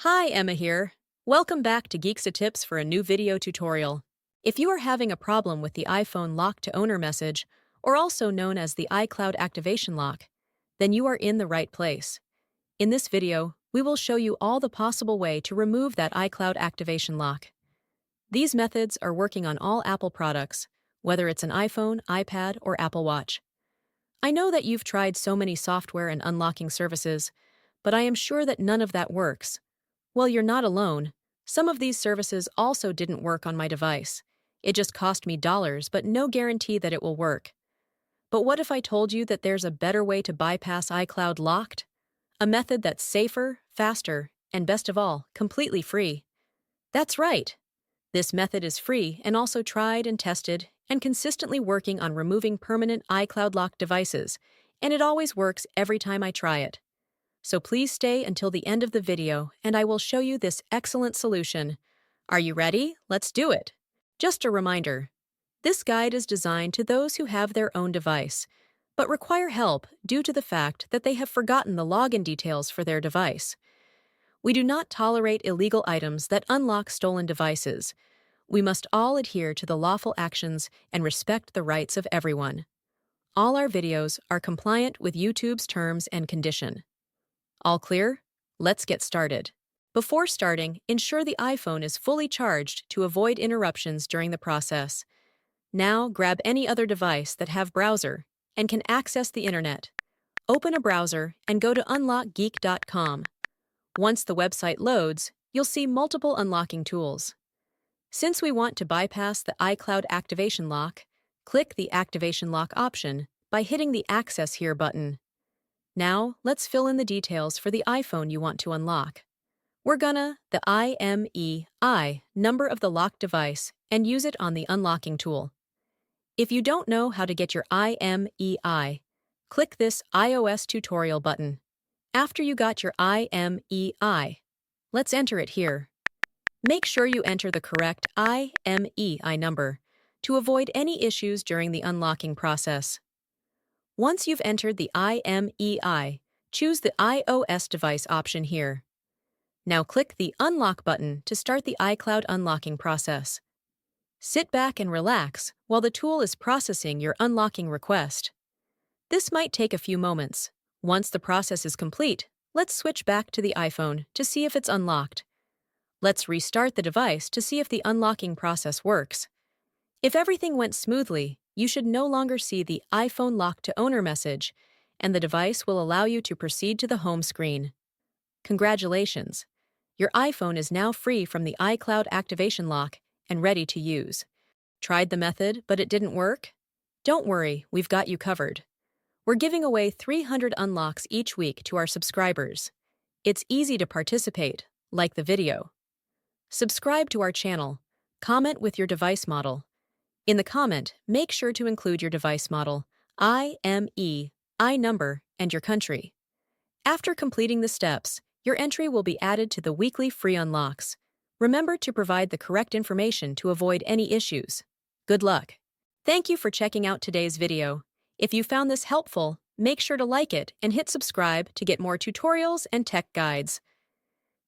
Hi, Emma here. Welcome back to Geeksa Tips for a new video tutorial. If you are having a problem with the iPhone lock to owner message, or also known as the iCloud activation lock, then you are in the right place. In this video, we will show you all the possible way to remove that iCloud activation lock. These methods are working on all Apple products, whether it's an iPhone, iPad, or Apple Watch. I know that you've tried so many software and unlocking services, but I am sure that none of that works. Well, you're not alone. Some of these services also didn't work on my device. It just cost me dollars, but no guarantee that it will work. But what if I told you that there's a better way to bypass iCloud locked? A method that's safer, faster, and best of all, completely free. That's right. This method is free and also tried and tested and consistently working on removing permanent iCloud locked devices, and it always works every time I try it. So please stay until the end of the video and I will show you this excellent solution. Are you ready? Let's do it! Just a reminder, this guide is designed to those who have their own device, but require help due to the fact that they have forgotten the login details for their device. We do not tolerate illegal items that unlock stolen devices. We must all adhere to the lawful actions and respect the rights of everyone. All our videos are compliant with YouTube's terms and condition. All clear? Let's get started. Before starting, ensure the iPhone is fully charged to avoid interruptions during the process. Now, grab any other device that have browser and can access the internet. Open a browser and go to unlockgeek.com. Once the website loads, you'll see multiple unlocking tools. Since we want to bypass the iCloud activation lock, click the Activation Lock option by hitting the Access Here button. Now, let's fill in the details for the iPhone you want to unlock. We're gonna the IMEI number of the locked device and use it on the unlocking tool. If you don't know how to get your IMEI, click this iOS tutorial button. After you got your IMEI, let's enter it here. Make sure you enter the correct IMEI number to avoid any issues during the unlocking process. Once you've entered the IMEI, choose the iOS device option here. Now click the Unlock button to start the iCloud unlocking process. Sit back and relax while the tool is processing your unlocking request. This might take a few moments. Once the process is complete, let's switch back to the iPhone to see if it's unlocked. Let's restart the device to see if the unlocking process works. If everything went smoothly, you should no longer see the iPhone lock to owner message, and the device will allow you to proceed to the home screen. Congratulations! Your iPhone is now free from the iCloud activation lock and ready to use. Tried the method, but it didn't work? Don't worry, we've got you covered. We're giving away 300 unlocks each week to our subscribers. It's easy to participate, like the video. Subscribe to our channel, comment with your device model. In the comment, make sure to include your device model, IMEI number, and your country. After completing the steps, your entry will be added to the weekly free unlocks. Remember to provide the correct information to avoid any issues. Good luck! Thank you for checking out today's video. If you found this helpful, make sure to like it and hit subscribe to get more tutorials and tech guides.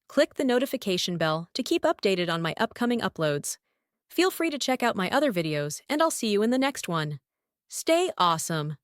Click the notification bell to keep updated on my upcoming uploads. Feel free to check out my other videos, and I'll see you in the next one. Stay awesome!